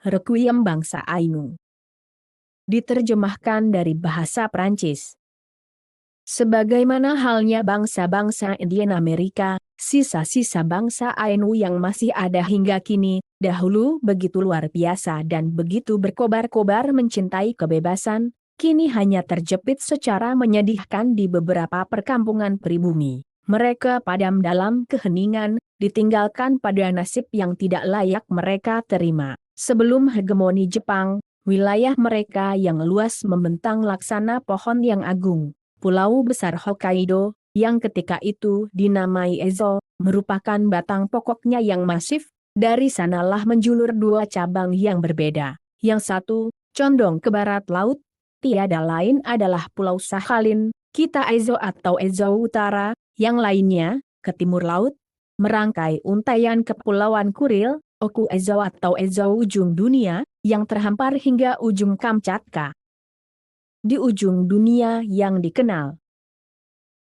Requiem Bangsa Ainu. Diterjemahkan dari bahasa Prancis. Sebagaimana halnya bangsa-bangsa Indian Amerika, sisa-sisa bangsa Ainu yang masih ada hingga kini, dahulu begitu luar biasa dan begitu berkobar-kobar mencintai kebebasan, kini hanya terjepit secara menyedihkan di beberapa perkampungan pribumi. Mereka padam dalam keheningan, ditinggalkan pada nasib yang tidak layak mereka terima. Sebelum hegemoni Jepang, wilayah mereka yang luas membentang laksana pohon yang agung. Pulau besar Hokkaido, yang ketika itu dinamai Ezo, merupakan batang pokoknya yang masif, dari sanalah menjulur dua cabang yang berbeda. Yang satu, condong ke barat laut, tiada lain adalah Pulau Sakhalin, Kita Ezo atau Ezo Utara, yang lainnya, ke timur laut, merangkai untaian Kepulauan Kuril, Oku Ezo atau Ezo ujung dunia, yang terhampar hingga ujung Kamchatka. Di ujung dunia yang dikenal.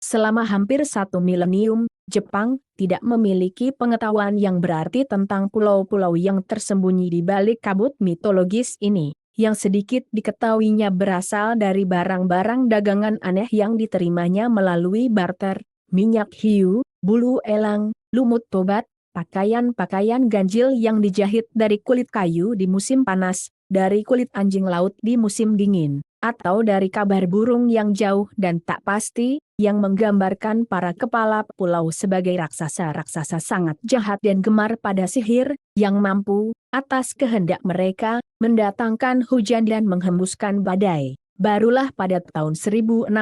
Selama hampir 1 milenium, Jepang tidak memiliki pengetahuan yang berarti tentang pulau-pulau yang tersembunyi di balik kabut mitologis ini. Yang sedikit diketahuinya berasal dari barang-barang dagangan aneh yang diterimanya melalui barter, minyak hiu, bulu elang, lumut tobat, pakaian-pakaian ganjil yang dijahit dari kulit kayu di musim panas, dari kulit anjing laut di musim dingin, atau dari kabar burung yang jauh dan tak pasti, yang menggambarkan para kepala pulau sebagai raksasa-raksasa sangat jahat dan gemar pada sihir, yang mampu, atas kehendak mereka, mendatangkan hujan dan menghembuskan badai. Barulah pada tahun 1604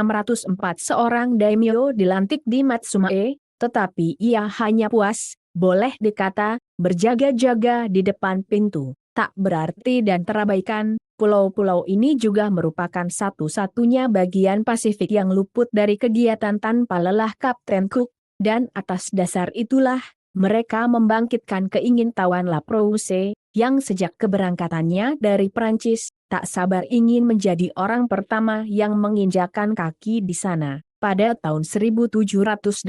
seorang daimyo dilantik di Matsumae, tetapi ia hanya puas, boleh dikata, berjaga-jaga di depan pintu. Tak berarti dan terabaikan, pulau-pulau ini juga merupakan satu-satunya bagian Pasifik yang luput dari kegiatan tanpa lelah Kapten Cook, dan atas dasar itulah, mereka membangkitkan keingintahuan Laprouse, yang sejak keberangkatannya dari Prancis, tak sabar ingin menjadi orang pertama yang menginjakan kaki di sana. Pada tahun 1787,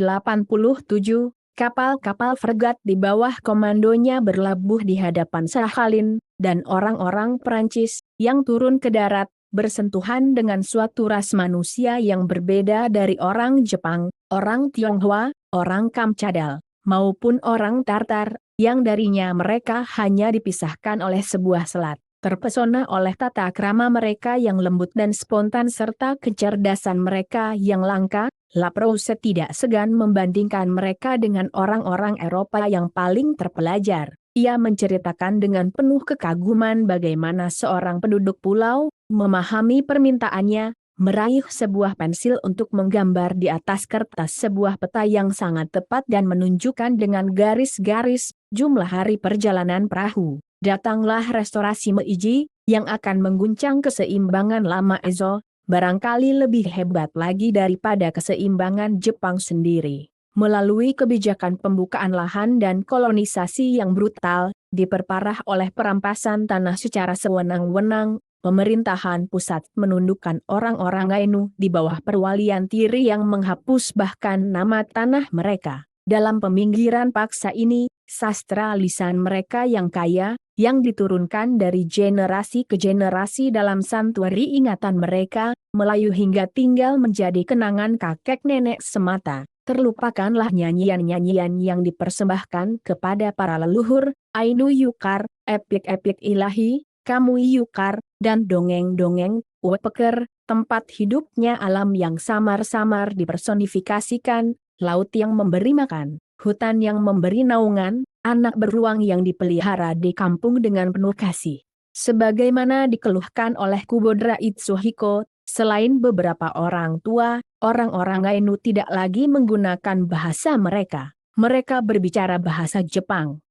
kapal-kapal fregat di bawah komandonya berlabuh di hadapan Sakhalin, dan orang-orang Prancis yang turun ke darat, bersentuhan dengan suatu ras manusia yang berbeda dari orang Jepang, orang Tionghoa, orang Kamchadal, maupun orang Tartar, yang darinya mereka hanya dipisahkan oleh sebuah selat. Terpesona oleh tata krama mereka yang lembut dan spontan serta kecerdasan mereka yang langka, Laprouse tidak segan membandingkan mereka dengan orang-orang Eropa yang paling terpelajar. Ia menceritakan dengan penuh kekaguman bagaimana seorang penduduk pulau memahami permintaannya, meraih sebuah pensil untuk menggambar di atas kertas sebuah peta yang sangat tepat dan menunjukkan dengan garis-garis jumlah hari perjalanan perahu. Datanglah restorasi Meiji, yang akan mengguncang keseimbangan lama Ezo, barangkali lebih hebat lagi daripada keseimbangan Jepang sendiri. Melalui kebijakan pembukaan lahan dan kolonisasi yang brutal, diperparah oleh perampasan tanah secara sewenang-wenang, pemerintahan pusat menundukkan orang-orang Ainu di bawah perwalian Tiri yang menghapus bahkan nama tanah mereka. Dalam peminggiran paksa ini, sastra lisan mereka yang kaya, yang diturunkan dari generasi ke generasi dalam santuari ingatan mereka, melayu hingga tinggal menjadi kenangan kakek nenek semata. Terlupakanlah nyanyian-nyanyian yang dipersembahkan kepada para leluhur, Ainu Yukar, epik-epik ilahi, Kamui Yukar, dan dongeng-dongeng, Uepeker, tempat hidupnya alam yang samar-samar dipersonifikasikan, laut yang memberi makan, hutan yang memberi naungan, anak beruang yang dipelihara di kampung dengan penuh kasih. Sebagaimana dikeluhkan oleh Kubodra Itsuhiko, selain beberapa orang tua, orang-orang Ainu tidak lagi menggunakan bahasa mereka. Mereka berbicara bahasa Jepang.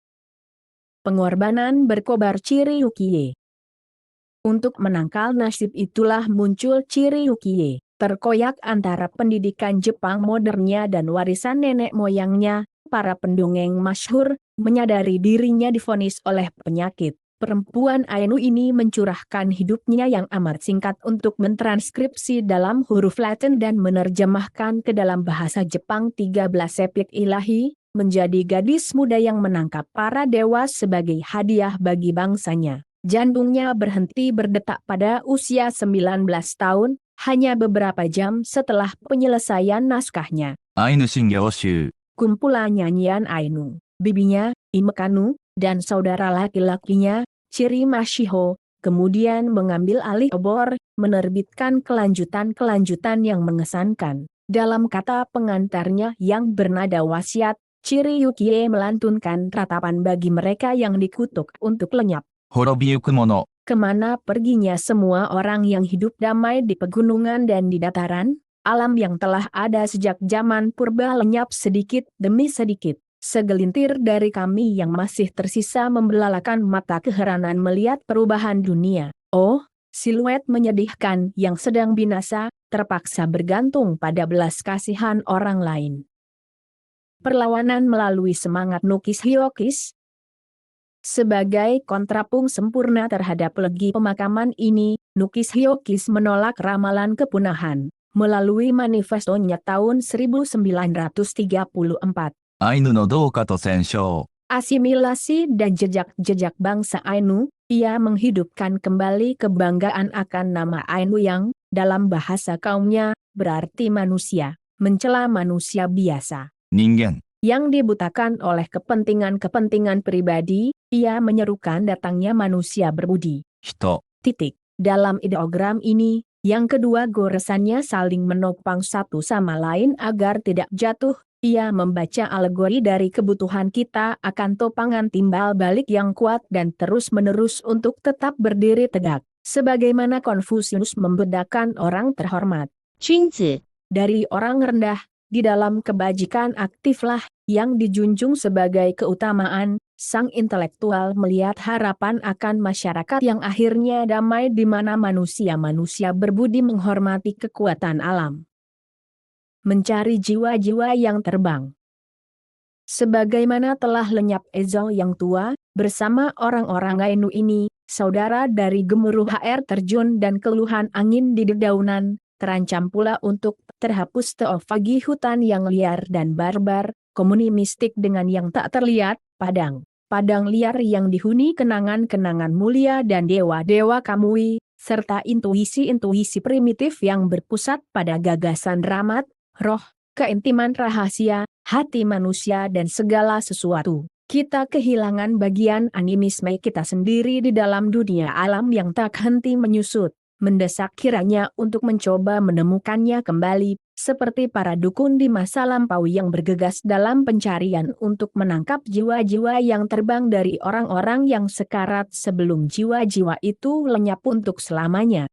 Pengorbanan berkobar Chiriyukiye. Untuk menangkal nasib itulah muncul Chiriyukiye, terkoyak antara pendidikan Jepang modernnya dan warisan nenek moyangnya. Para pendongeng masyhur menyadari dirinya divonis oleh penyakit. Perempuan Ainu ini mencurahkan hidupnya yang amat singkat untuk mentranskripsi dalam huruf Latin dan menerjemahkan ke dalam bahasa Jepang 13 epik ilahi, menjadi gadis muda yang menangkap para dewa sebagai hadiah bagi bangsanya. Jantungnya berhenti berdetak pada usia 19 tahun, hanya beberapa jam setelah penyelesaian naskahnya. アイヌ神行集 Kumpulan nyanyian Ainu, bibinya, Imekanu, dan saudara laki-lakinya, Chiri Mashiho, kemudian mengambil alih obor, menerbitkan kelanjutan-kelanjutan yang mengesankan. Dalam kata pengantarnya yang bernada wasiat, Chiri Yukie melantunkan ratapan bagi mereka yang dikutuk untuk lenyap. 滅びゆく者 Kemana perginya semua orang yang hidup damai di pegunungan dan di dataran? Alam yang telah ada sejak zaman purba lenyap sedikit demi sedikit. Segelintir dari kami yang masih tersisa membelalakan mata keheranan melihat perubahan dunia. Oh, siluet menyedihkan yang sedang binasa, terpaksa bergantung pada belas kasihan orang lain. Perlawanan melalui semangat Nukis Hyokis. Sebagai kontrapung sempurna terhadap legi pemakaman ini, Nukis Hyokis menolak ramalan kepunahan. Melalui manifestonya tahun 1934. アイヌの同化と戦勝 Asimilasi dan jejak-jejak bangsa Ainu, ia menghidupkan kembali kebanggaan akan nama Ainu yang, dalam bahasa kaumnya, berarti manusia, mencela manusia biasa. 人間 Yang dibutakan oleh kepentingan-kepentingan pribadi, ia menyerukan datangnya manusia berbudi. 人 Titik. Dalam ideogram ini, yang kedua goresannya saling menopang satu sama lain agar tidak jatuh. Ia membaca alegori dari kebutuhan kita akan topangan timbal balik yang kuat dan terus-menerus untuk tetap berdiri tegak. Sebagaimana Konfusius membedakan orang terhormat, 君子 dari orang rendah, di dalam kebajikan aktiflah yang dijunjung sebagai keutamaan. Sang intelektual melihat harapan akan masyarakat yang akhirnya damai di mana manusia-manusia berbudi menghormati kekuatan alam. Mencari jiwa-jiwa yang terbang. Sebagaimana telah lenyap Ezo yang tua, bersama orang-orang Ainu ini, saudara dari gemuruh air terjun dan keluhan angin di dedaunan, terancam pula untuk terhapus teofagi hutan yang liar dan barbar, komuni mistik dengan yang tak terlihat, padang liar yang dihuni kenangan-kenangan mulia dan dewa-dewa kamui, serta intuisi-intuisi primitif yang berpusat pada gagasan ramat, roh, keintiman rahasia, hati manusia dan segala sesuatu. Kita kehilangan bagian animisme kita sendiri di dalam dunia alam yang tak henti menyusut, mendesak kiranya untuk mencoba menemukannya kembali, seperti para dukun di masa lampau yang bergegas dalam pencarian untuk menangkap jiwa-jiwa yang terbang dari orang-orang yang sekarat sebelum jiwa-jiwa itu lenyap untuk selamanya.